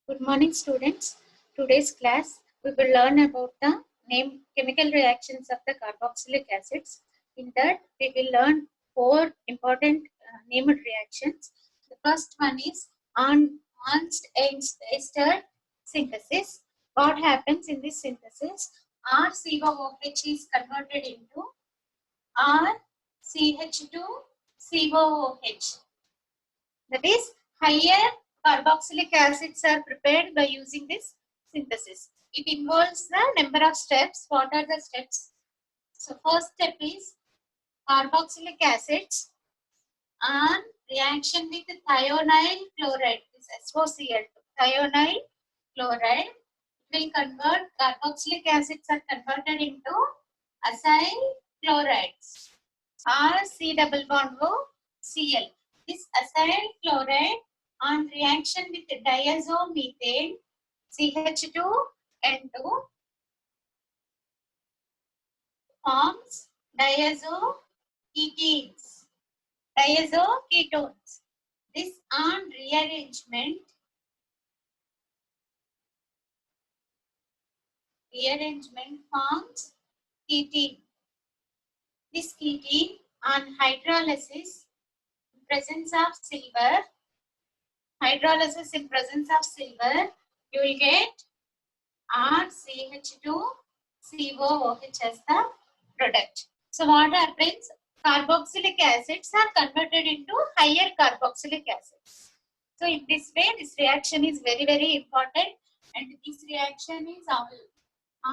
Good morning, students. Today's class we will learn about the chemical reactions of the carboxylic acids. In that, we will learn four important named reactions. The first one is Ernst ester synthesis. What happens in this synthesis? RCOOH is converted into RCH2COOH. That is, higher carboxylic acids are prepared by using this synthesis. It involves the number of steps. What are the steps? So, first step is carboxylic acids and reaction with thionyl chloride. This SOCl2. Thionyl chloride will convert carboxylic acids are converted into acyl chlorides. C double bond O Cl. This acyl chloride on reaction with diazomethane CH2N2 forms diazoketones. Diazoketones. This on rearrangement forms ketene. This ketene on hydrolysis in presence of silver. Hydrolysis in presence of silver, you will get RCH2COOH as the product. So what happens? Carboxylic acids are converted into higher carboxylic acids. So in this way, this reaction is very, very important, and this reaction is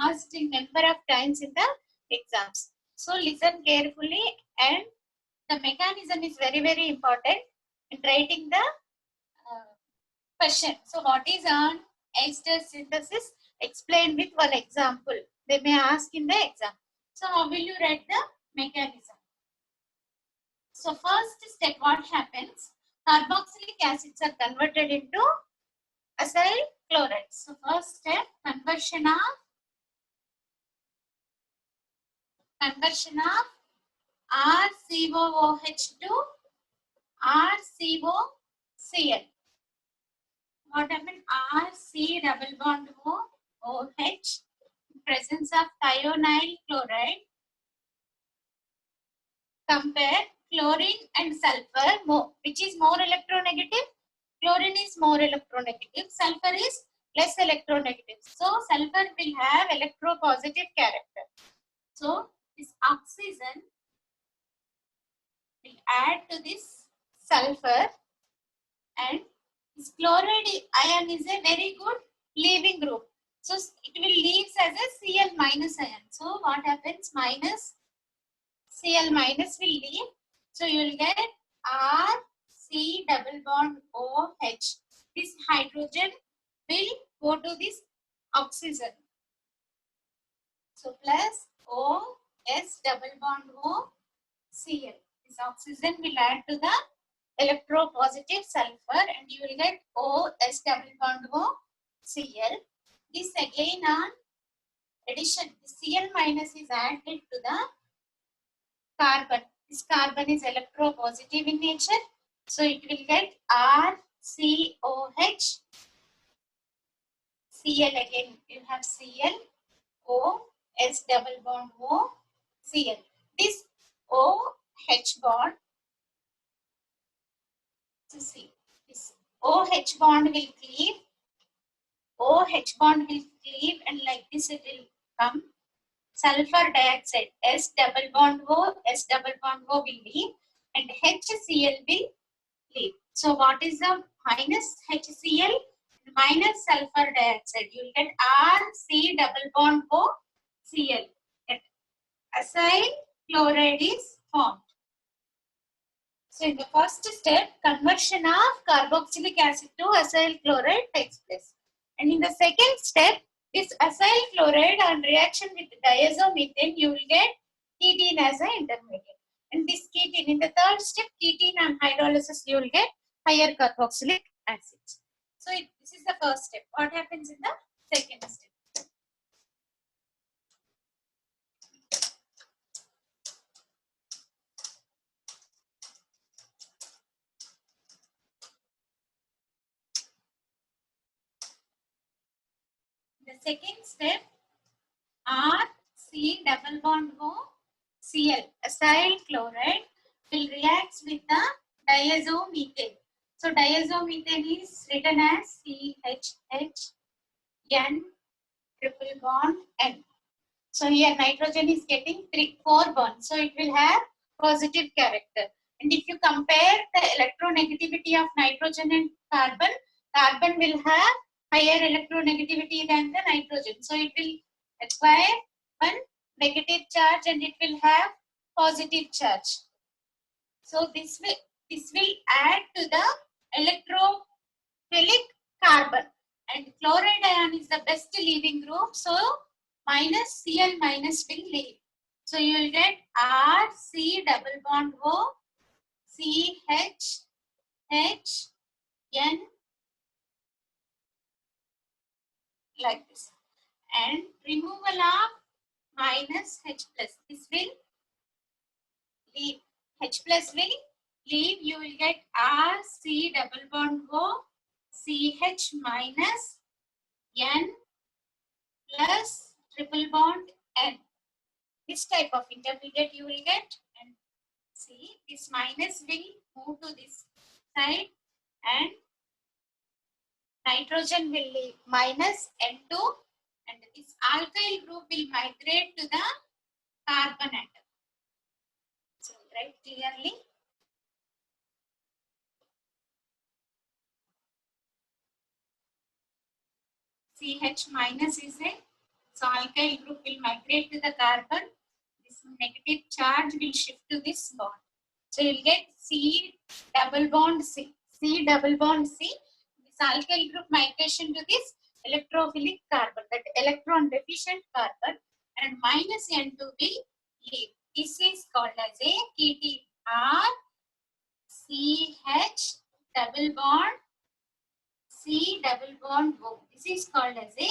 asked in number of times in the exams. So listen carefully, and the mechanism is very, very important in writing the question. So what is an ester synthesis? Explain with one example. They may ask in the exam. So how will you write the mechanism? So first step, what happens? Carboxylic acids are converted into acyl chlorides. So first step, conversion of RCOOH to RCOCl. What happened? RC double bond OH in presence of thionyl chloride. Compare chlorine and sulfur. Which is more electronegative? Chlorine is more electronegative. Sulfur is less electronegative. So sulfur will have electropositive character. So this oxygen will add to this sulfur, and this chloride ion is a very good leaving group. So it will leave as a Cl minus ion. So what happens? Minus Cl minus will leave. So you will get RC double bond OH. This hydrogen will go to this oxygen. So plus OS double bond O Cl. This oxygen will add to the electropositive sulfur, and you will get OS double bond O Cl. This again on addition, the Cl minus is added to the carbon. This carbon is electropositive in nature, so it will get RCOH. Cl again, you have Cl, OS double bond O Cl. This OH bond, to see, this OH bond will cleave. OH bond will cleave, and like this it will come. Sulfur dioxide, S double bond O will leave, and HCl will leave. So what is the minus HCl? Minus sulfur dioxide. You will get RC double bond O Cl. Acyl chloride is formed. So in the first step, conversion of carboxylic acid to acyl chloride takes place. And in the second step, this acyl chloride on reaction with diazomethane, you will get ketene as an intermediate. And this ketene, in the third step, ketene on hydrolysis, you will get higher carboxylic acids. So this is the first step. What happens in the second step? second step, RC double bond O Cl, acyl chloride, will react with the diazomethane. So diazomethane is written as CHH N triple bond N. So here nitrogen is getting 4 bonds. So it will have positive character. And if you compare the electronegativity of nitrogen and carbon, carbon will have higher electronegativity than the nitrogen. So it will acquire one negative charge and it will have positive charge. So this will add to the electrophilic carbon. And chloride ion is the best leaving group. So minus Cl minus will leave. So you will get RC double bond O CH H N like this. And removal of minus H plus. This will leave. H plus will leave. You will get RC double bond O CH minus N plus triple bond N. This type of intermediate you will get, and see this minus will move to this side and nitrogen will leave minus N2 and this alkyl group will migrate to the carbon atom. So write clearly. CH minus is a, so alkyl group will migrate to the carbon. This negative charge will shift to this bond. So you'll get C double bond C. C double bond C. This alkyl group migration to this electrophilic carbon, that electron deficient carbon, and minus N2 will leave. This is called as a ketene. R CH double bond C double bond O. This is called as a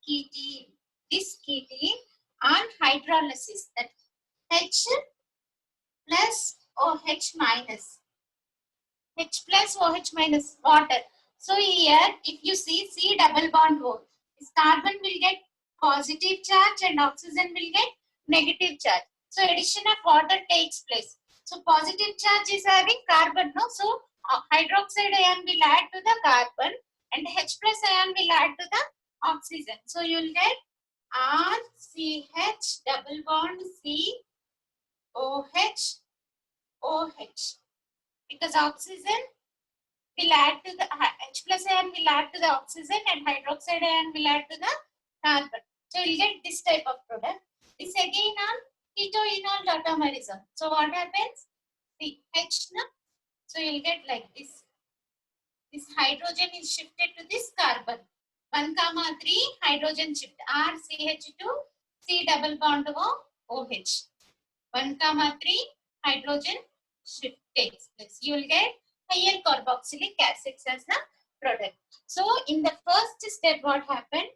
ketene. This ketene on hydrolysis, that H plus OH minus. H plus OH minus water. So here if you see C double bond O, this carbon will get positive charge and oxygen will get negative charge. So addition of water takes place. So positive charge is having carbon, no? So hydroxide ion will add to the carbon and H plus ion will add to the oxygen. So you will get RCH double bond C OH OH, because oxygen will add to the H plus ion will add to the oxygen and hydroxide ion will add to the carbon. So you will get this type of product. This again on ketoenol tautomerism. So what happens? The H, no? So you will get like this. This hydrogen is shifted to this carbon. 1, 3 hydrogen shift. RCH2 C double bond O OH. 1, 3 hydrogen shift takes place. You will get higher carboxylic acids as the product. So in the first step what happened?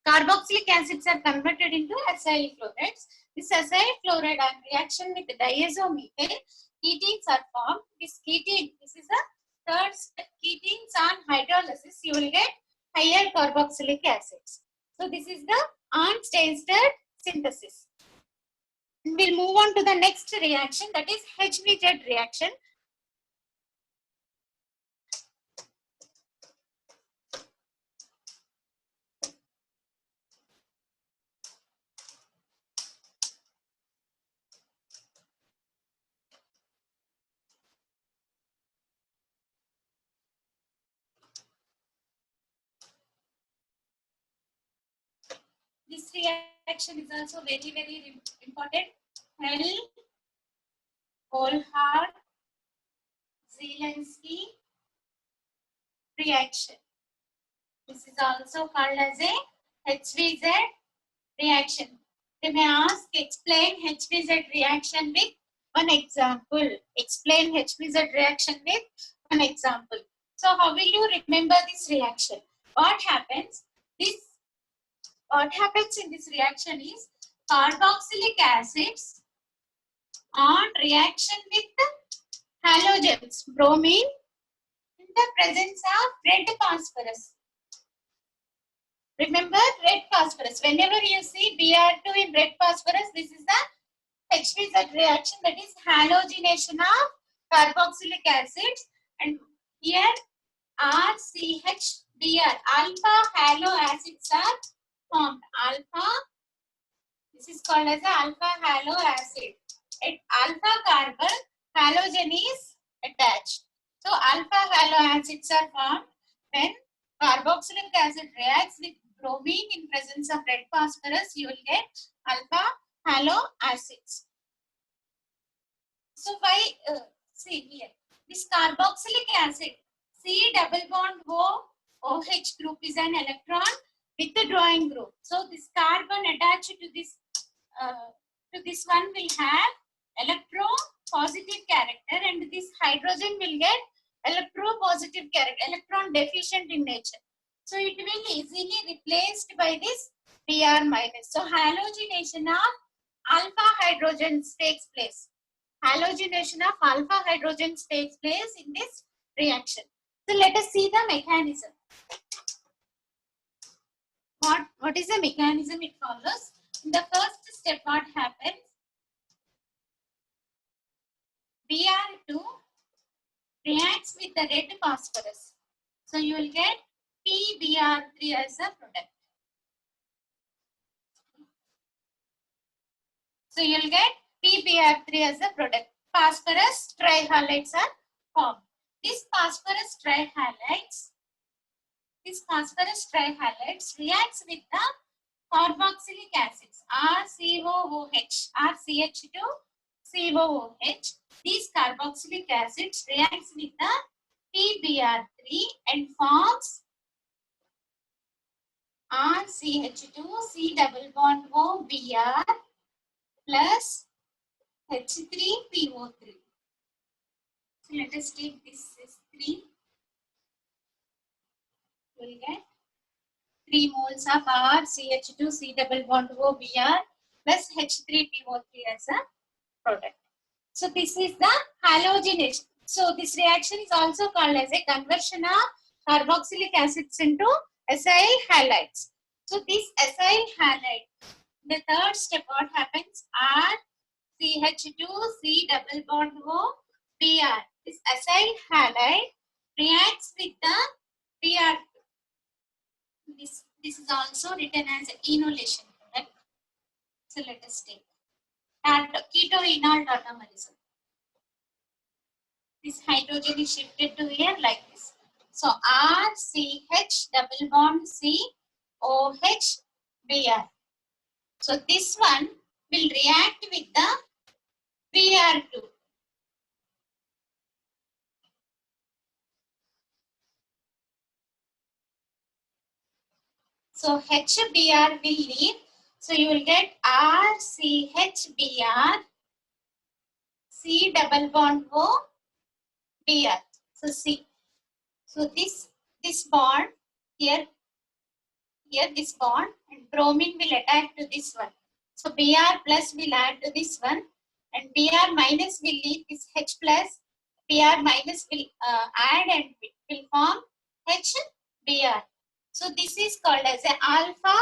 Carboxylic acids are converted into acyl chlorides. This acyl chloride on reaction with diazomethane, ketenes are formed. This ketene, this is a third step. Ketenes on hydrolysis, you will get higher carboxylic acids. So this is the on-Steinstadt synthesis. We'll move on to the next reaction, that is HVZ reaction. This reaction is also very important. Hell-Volhard Zielinski reaction. This is also called as a HVZ reaction. They may ask, explain HVZ reaction with one example. Explain HVZ reaction with one example. So how will you remember this reaction? What happens in this reaction is carboxylic acids on reaction with halogens, bromine, in the presence of red phosphorus. Remember red phosphorus. Whenever you see Br2 in red phosphorus, this is the HVZ reaction, that is halogenation of carboxylic acids. And here RCHBr, alpha halo acids are formed. Alpha, this is called as a alpha halo acid. At alpha carbon, halogen is attached. So alpha halo acids are formed when carboxylic acid reacts with bromine in presence of red phosphorus. You will get alpha halo acids. So why see here, this carboxylic acid C double bond O OH group is an electron withdrawing group. So this carbon attached to this one will have electropositive character, and this hydrogen will get electropositive character, electron deficient in nature. So it will easily replaced by this Br minus. So halogenation of alpha hydrogens takes place. Halogenation of alpha hydrogens takes place in this reaction. So let us see the mechanism. What is the mechanism it follows? In the first step, what happens? Br2 reacts with the red phosphorus. So you will get PBr3 as a product. So you will get PBr3 as a product. Phosphorus trihalides are formed. These phosphorus trihalides reacts with the carboxylic acids RCOOH, RCH2COOH. These carboxylic acids reacts with the PBr3 and forms RCH2 double bond O Br plus H3PO3. So let us take this as 3. We will get 3 moles of RCH2 double bond O Br plus H3PO3 as a product. So this is the halogenation. So this reaction is also called as a conversion of carboxylic acids into acyl halides. So this acyl halide, the third step, what happens? RCH2 double bond O Br. This acyl halide reacts with the Br. This is also written as enolation product. So let us take keto-enol tautomerism. This hydrogen is shifted to here like this. So RCH double bond C OH Br. So this one will react with the Br2. So HBr will leave. So you will get RCHBr C double bond O Br. So see. So this bond here this bond, and bromine will attach to this one. So Br plus will add to this one, and Br minus will leave this H plus. Br minus will add and will form HBr. So this is called as a alpha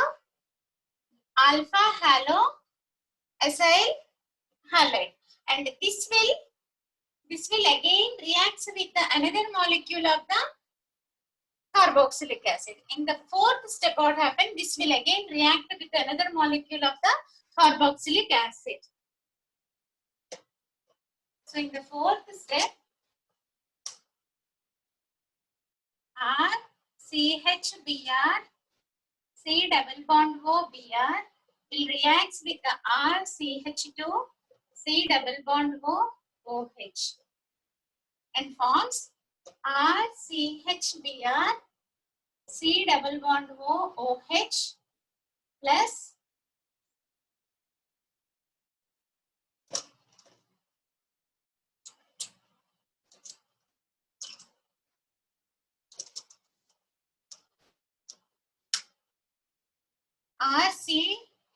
halo acyl halide, and this will again reacts with the another molecule of the carboxylic acid. In the fourth step, what happened? This will again react with another molecule of the carboxylic acid. So in the fourth step, RCHBr C double bond O Br will react with the RCH2 C double bond O OH and forms RCHBr C double bond O OH plus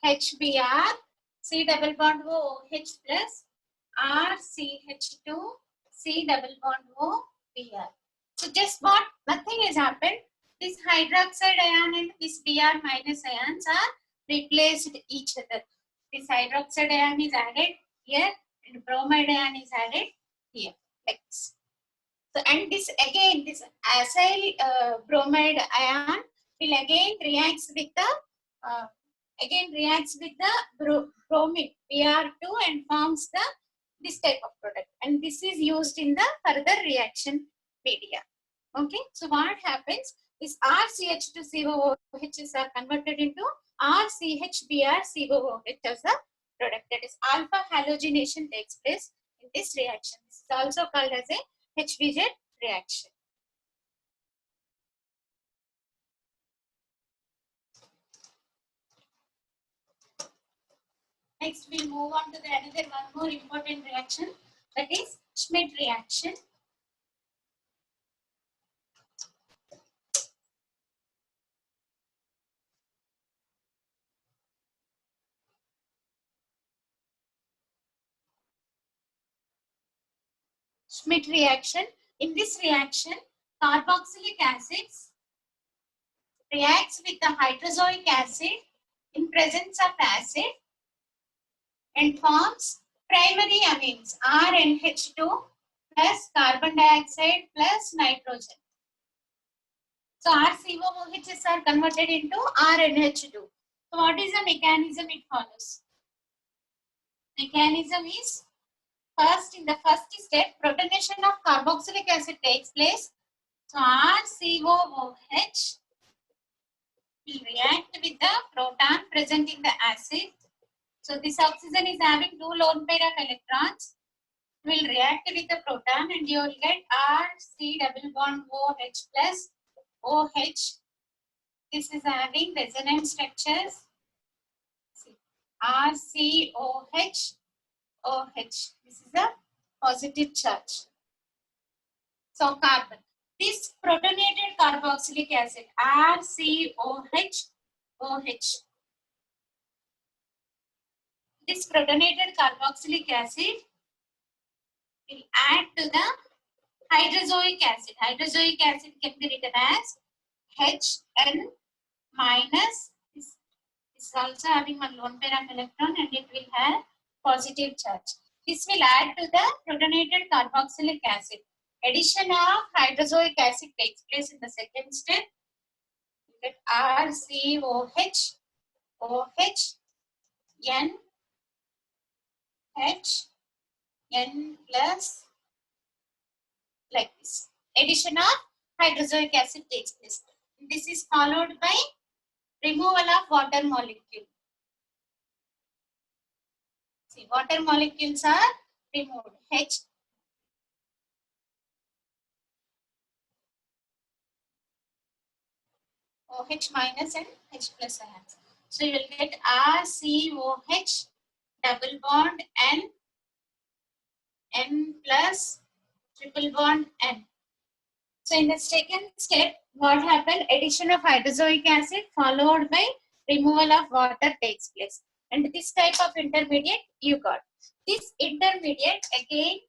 RCHBr C double bond O OH plus RCH2 C double bond O Br. So just what? Nothing has happened. this hydroxide ion and this Br minus ions are replaced each other. This hydroxide ion is added here and bromide ion is added here, like this. So, and this again, this acyl bromide ion will again reacts with the bromine Br2 and forms this type of product, and this is used in the further reaction media. Okay, so what happens is RCH2COOHs are converted into RCHBrCOOH as a product. That is alpha halogenation takes place in this reaction. This is also called as a HVZ reaction. Next, we'll move on to another one more important reaction, that is Schmidt reaction. Schmidt reaction. In this reaction, carboxylic acids reacts with the hydrozoic acid in presence of acid and forms primary amines RNH2 plus carbon dioxide plus nitrogen. So RCOOHs are converted into RNH2. So what is the mechanism it follows? Mechanism is first, in the first step, protonation of carboxylic acid takes place. So RCOOH will react with the proton present in the acid. So this oxygen is having 2 lone pair of electrons. Will react with the proton and you will get RC double bond OH plus OH. This is having resonance structures. RCOH OH. This is a positive charge. So carbon. This protonated carboxylic acid RCOH OH. This protonated carboxylic acid will add to the hydrozoic acid. Hydrozoic acid can be written as HN minus. This is also having one lone pair of electron and it will have positive charge. This will add to the protonated carboxylic acid. Addition of hydrozoic acid takes place in the second step. You get RCOH OH N H N plus, like this. Addition of hydrozoic acid takes place. This is followed by removal of water molecule. See, water molecules are removed. OH minus and H plus ions. So you will get RCOH double bond N plus triple bond N. So in the second step, what happened? Addition of hydrozoic acid followed by removal of water takes place. And this type of intermediate you got. This intermediate again,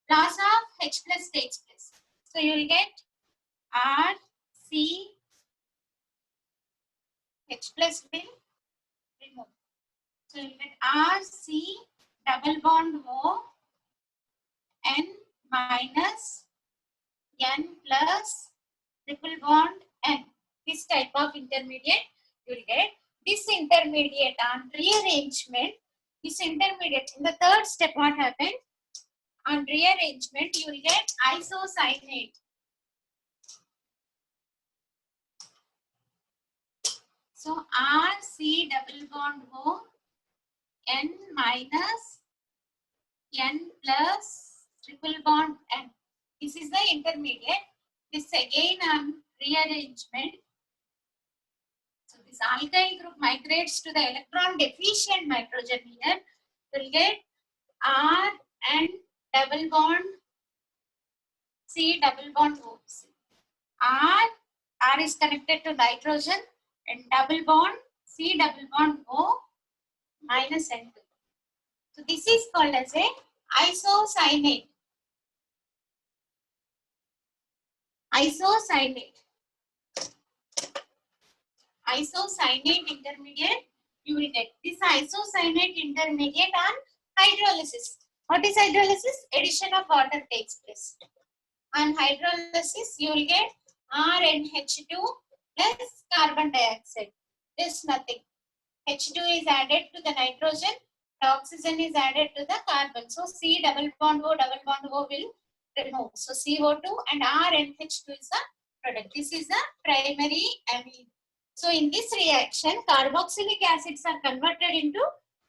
loss of H plus takes place. So you will get RC H plus will remove. So you will get RC double bond O N minus N plus triple bond N. This type of intermediate you will get. This intermediate on rearrangement, this intermediate in the third step, what happened? On rearrangement, you will get isocyanate. So RC double bond O N minus N plus triple bond N. This is the intermediate. This again on rearrangement. So this alkyl group migrates to the electron deficient nitrogen here. You will get R and double bond C double bond O. R is connected to nitrogen and double bond C double bond O minus N2. So this is called as a isocyanate. isocyanate. Isocyanate intermediate, you will get this isocyanate intermediate on hydrolysis. What is hydrolysis? Addition of water takes place. On hydrolysis, you will get RNH2 plus carbon dioxide. This nothing. H2 is added to the nitrogen, the oxygen is added to the carbon. So C double bond O will remove. So CO2 and RNH2 is the product. This is the primary amine. So in this reaction, carboxylic acids are converted into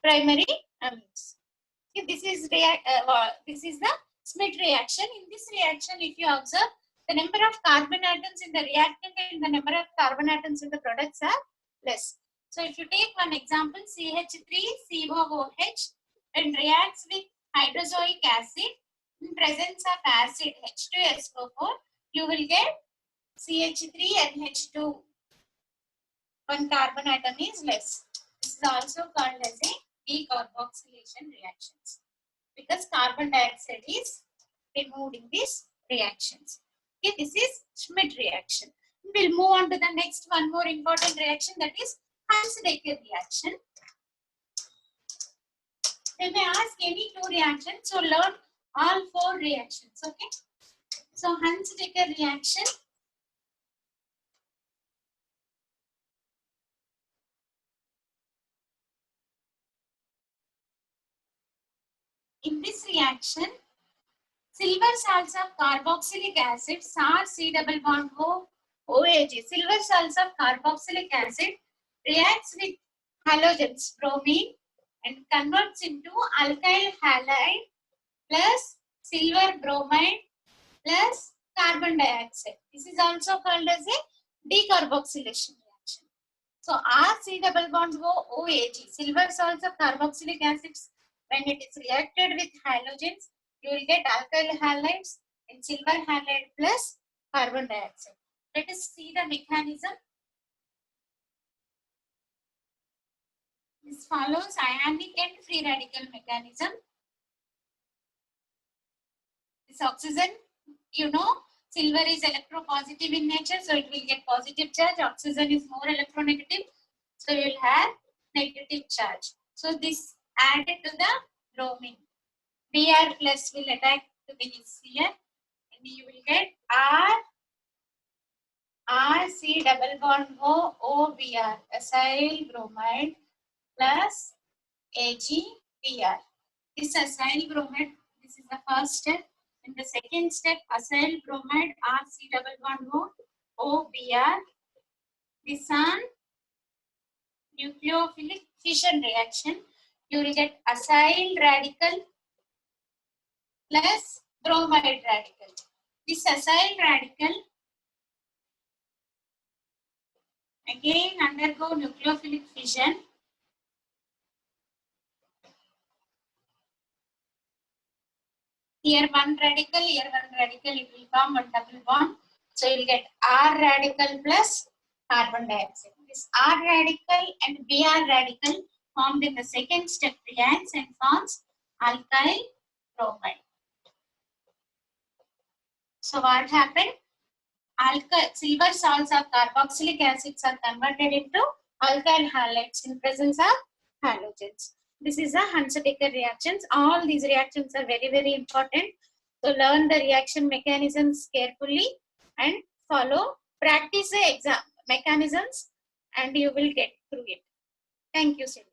primary amines. Okay, this is the Schmidt reaction. In this reaction, if you observe, the number of carbon atoms in the reactant and the number of carbon atoms in the products are less. So if you take one example, CH3COOH and reacts with hydrozoic acid in presence of acid H2SO4, you will get CH3 and H2. One carbon atom is less. This is also called as a decarboxylation reactions because carbon dioxide is removed in these reactions. Okay, this is Schmidt reaction. We'll move on to the next one more important reaction, that is Huns-Dekker reaction. They may ask any two reactions, so learn all four reactions. Okay, so Huns-Dekker reaction. In this reaction, silver salts of carboxylic acid, SAR C double bond O OAG. Silver salts of carboxylic acid reacts with halogens, bromine, and converts into alkyl halide plus silver bromide plus carbon dioxide. This is also called as a decarboxylation reaction. So RC double bond O OAG. Silver salts of carboxylic acids, when it is reacted with halogens, you will get alkyl halides and silver halide plus carbon dioxide. Let us see the mechanism. This follows ionic and free radical mechanism. This oxygen, you know, silver is electropositive in nature, so it will get positive charge. Oxygen is more electronegative, so you will have negative charge. So this added to the bromine. Br plus will attack to this here, and you will get RC double bond O OBr, acyl bromide plus AgBr. This acyl bromide, this is the first step. In the second step, acyl bromide RC double bond O OBr. This on nucleophilic fission reaction, you will get acyl radical plus bromide radical. This acyl radical again undergo nucleophilic fission. Here one radical, it will form a double bond. So you will get R radical plus carbon dioxide. This R radical and Br radical formed in the second step reacts and forms alkyl bromide. So what happened? Silver salts of carboxylic acids are converted into alkyl halides in presence of halogens. This is a Huns-Dekker reactions. All these reactions are very, very important. So learn the reaction mechanisms carefully and follow, practice the exam mechanisms, and you will get through it. Thank you, Silva.